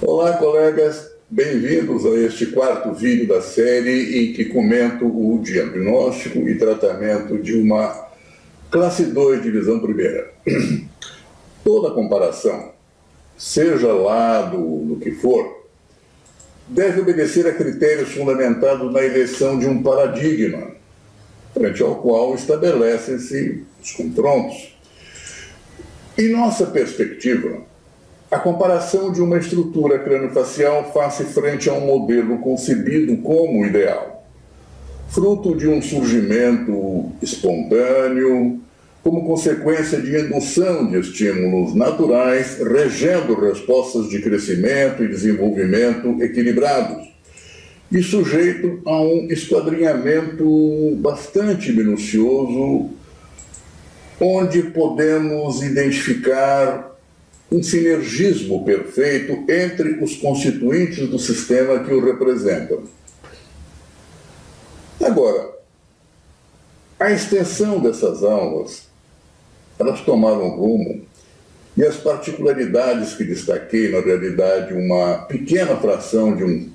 Olá, colegas, bem-vindos a este quarto vídeo da série em que comento o diagnóstico e tratamento de uma classe 2 divisão primeira. Toda comparação, seja lá do que for, deve obedecer a critérios fundamentados na eleição de um paradigma, frente ao qual estabelecem-se os confrontos. Em nossa perspectiva, a comparação de uma estrutura crâniofacial face frente a um modelo concebido como ideal, fruto de um surgimento espontâneo, como consequência de indução de estímulos naturais, regendo respostas de crescimento e desenvolvimento equilibrados, e sujeito a um esquadrinhamento bastante minucioso, onde podemos identificar um sinergismo perfeito entre os constituintes do sistema que o representam. Agora, a extensão dessas aulas, elas tomaram rumo, e as particularidades que destaquei, na realidade, uma pequena fração de um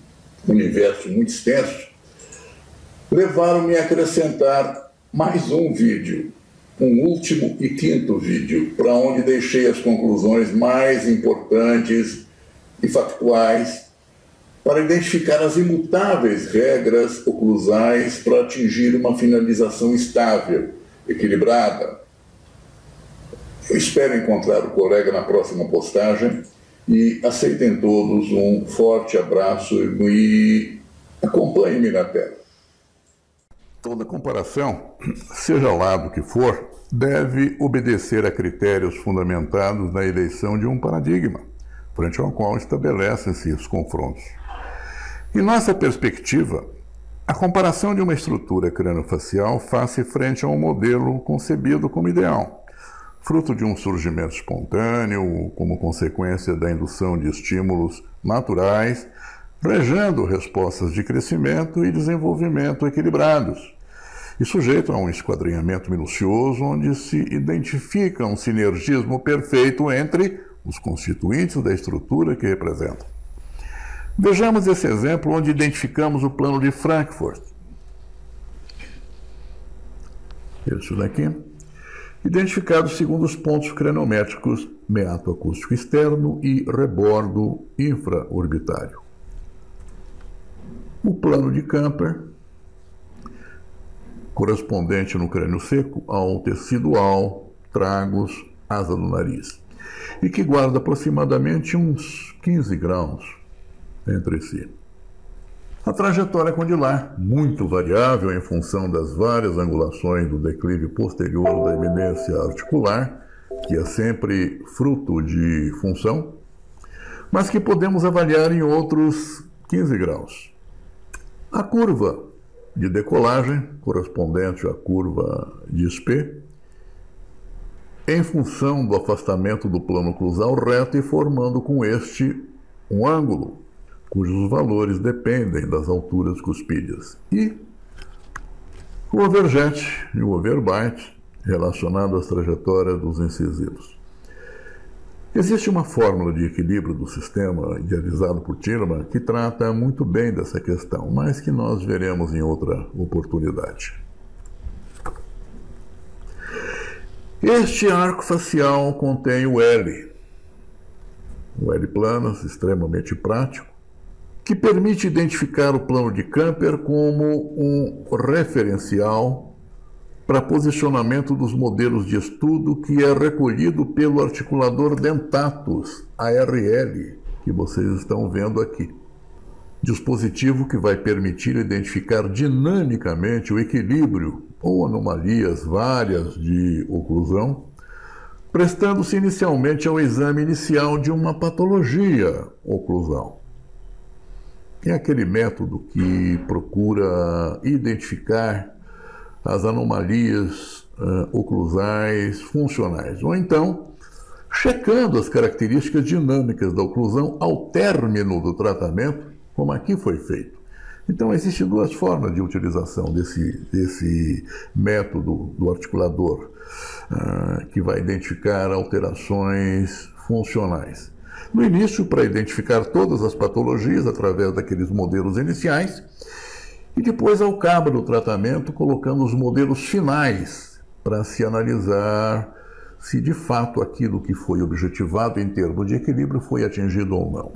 universo muito extenso, levaram-me a acrescentar mais um vídeo, um último e quinto vídeo, para onde deixei as conclusões mais importantes e factuais para identificar as imutáveis regras oclusais para atingir uma finalização estável, equilibrada. Eu espero encontrar o colega na próxima postagem e aceitem todos um forte abraço e acompanhem-me na tela. Toda comparação, seja lá do que for, deve obedecer a critérios fundamentados na eleição de um paradigma, frente ao qual estabelecem-se os confrontos. Em nossa perspectiva, a comparação de uma estrutura crâniofacial face frente a um modelo concebido como ideal, fruto de um surgimento espontâneo, como consequência da indução de estímulos naturais, regendo respostas de crescimento e desenvolvimento equilibrados, e sujeito a um esquadrinhamento minucioso onde se identifica um sinergismo perfeito entre os constituintes da estrutura que representam. Vejamos esse exemplo onde identificamos o plano de Frankfurt. Isso daqui. Identificado segundo os pontos craniométricos meato acústico externo e rebordo infraorbitário. O plano de Camper, correspondente no crânio seco ao tecidual, tragos, asa do nariz, e que guarda aproximadamente uns 15 graus entre si. A trajetória condilar, muito variável em função das várias angulações do declive posterior da eminência articular, que é sempre fruto de função, mas que podemos avaliar em outros 15 graus. A curva de decolagem, correspondente à curva de Spee, em função do afastamento do plano oclusal reto e formando com este um ângulo, cujos valores dependem das alturas cuspídeas. E o overjet e o overbite, relacionado às trajetórias dos incisivos. Existe uma fórmula de equilíbrio do sistema idealizado por Tillman que trata muito bem dessa questão, mas que nós veremos em outra oportunidade. Este arco facial contém o L planas, extremamente prático, que permite identificar o plano de Camper como um referencial para posicionamento dos modelos de estudo que é recolhido pelo articulador dentatus, ARL, que vocês estão vendo aqui. Dispositivo que vai permitir identificar dinamicamente o equilíbrio ou anomalias várias de oclusão, prestando-se inicialmente ao exame inicial de uma patologia oclusal. É aquele método que procura identificar as anomalias oclusais funcionais, ou então checando as características dinâmicas da oclusão ao término do tratamento, como aqui foi feito. Então, existem duas formas de utilização desse método do articulador, que vai identificar alterações funcionais. No início, para identificar todas as patologias através daqueles modelos iniciais, e depois, ao cabo do tratamento, colocando os modelos finais para se analisar se de fato aquilo que foi objetivado em termos de equilíbrio foi atingido ou não.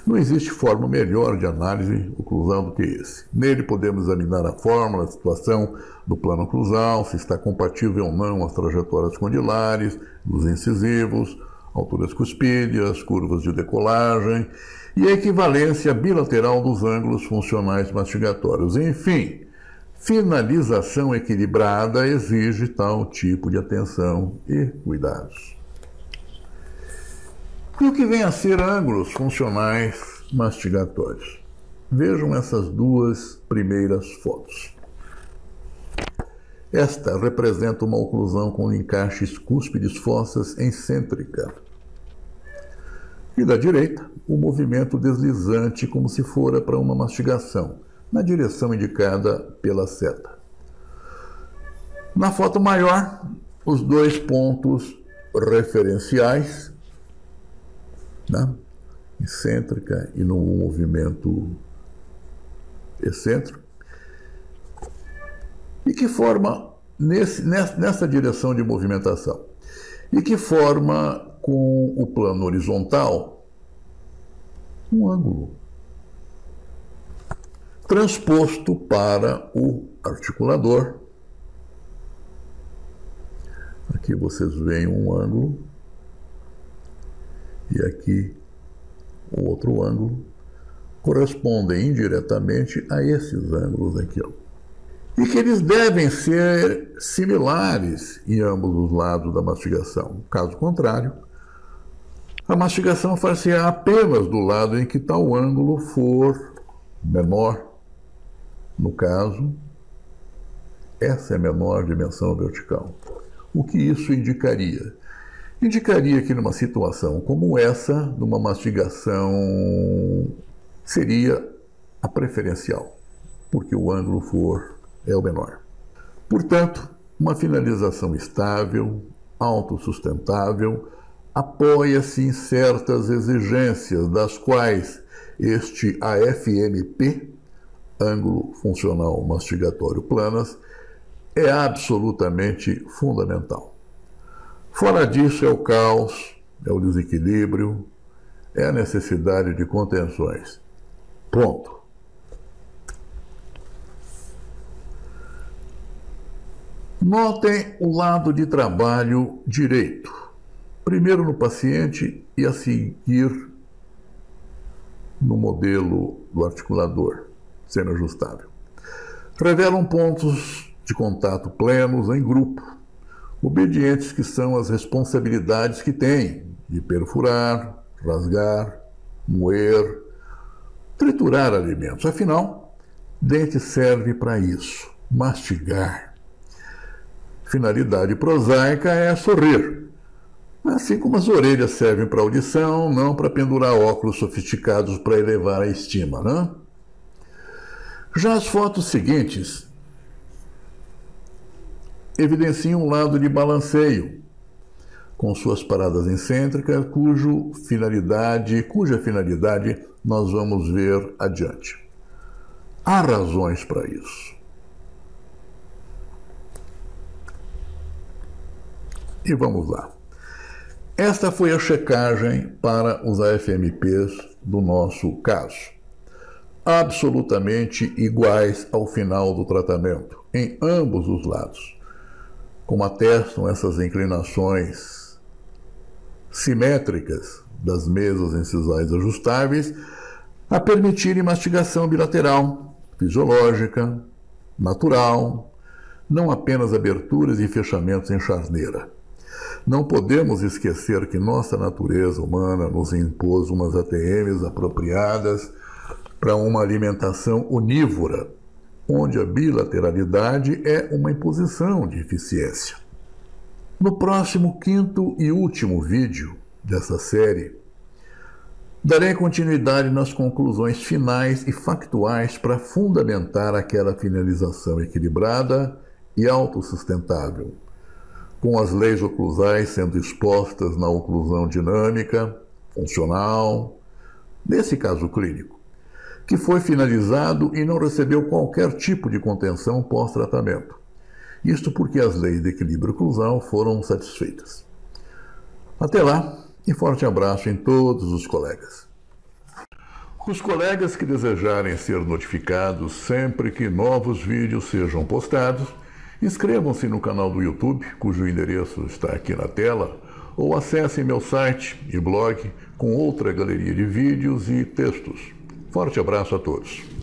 Não existe forma melhor de análise oclusal do que esse. Nele podemos examinar a fórmula, a situação do plano oclusal, se está compatível ou não as trajetórias condilares, dos incisivos, alturas cuspídeas, curvas de decolagem e a equivalência bilateral dos ângulos funcionais mastigatórios. Enfim, finalização equilibrada exige tal tipo de atenção e cuidados. E o que vem a ser ângulos funcionais mastigatórios? Vejam essas duas primeiras fotos. Esta representa uma oclusão com encaixes cúspides fossas excêntrica. E da direita, o movimento deslizante como se fora para uma mastigação, na direção indicada pela seta. Na foto maior, os dois pontos referenciais, né? Excêntrica e no movimento excêntrico, e que forma, nessa direção de movimentação, e que forma com o plano horizontal um ângulo transposto para o articulador. Aqui vocês veem um ângulo e aqui o outro ângulo, correspondem indiretamente a esses ângulos aqui, ó. E que eles devem ser similares em ambos os lados da mastigação. Caso contrário, a mastigação far-se-á apenas do lado em que tal ângulo for menor. No caso, essa é a menor dimensão vertical. O que isso indicaria? Indicaria que numa situação como essa, numa mastigação, seria a preferencial, porque o ângulo é o menor. Portanto, uma finalização estável, autossustentável, apoia-se em certas exigências, das quais este AFMP, ângulo funcional mastigatório planas, é absolutamente fundamental. Fora disso é o caos, é o desequilíbrio, é a necessidade de contenções. Ponto. Notem o lado de trabalho direito. Primeiro no paciente e a seguir no modelo do articulador semi-ajustável. Revelam pontos de contato plenos em grupo, obedientes que são as responsabilidades que têm de perfurar, rasgar, moer, triturar alimentos. Afinal, dente serve para isso, mastigar. Finalidade prosaica é sorrir. Assim como as orelhas servem para audição, não para pendurar óculos sofisticados para elevar a estima, né? Já as fotos seguintes evidenciam um lado de balanceio, com suas paradas excêntricas, cuja finalidade nós vamos ver adiante. Há razões para isso. E vamos lá. Esta foi a checagem para os AFMPs do nosso caso. Absolutamente iguais ao final do tratamento, em ambos os lados. Como atestam essas inclinações simétricas das mesas incisais ajustáveis, a permitirem mastigação bilateral, fisiológica, natural, não apenas aberturas e fechamentos em charneira. Não podemos esquecer que nossa natureza humana nos impôs umas ATMs apropriadas para uma alimentação onívora, onde a bilateralidade é uma imposição de eficiência. No próximo quinto e último vídeo dessa série, darei continuidade nas conclusões finais e factuais para fundamentar aquela finalização equilibrada e autossustentável, com as leis oclusais sendo expostas na oclusão dinâmica, funcional, nesse caso clínico, que foi finalizado e não recebeu qualquer tipo de contenção pós-tratamento. Isto porque as leis de equilíbrio oclusal foram satisfeitas. Até lá e forte abraço em todos os colegas. Os colegas que desejarem ser notificados sempre que novos vídeos sejam postados, inscrevam-se no canal do YouTube, cujo endereço está aqui na tela, ou acessem meu site e blog com outra galeria de vídeos e textos. Forte abraço a todos.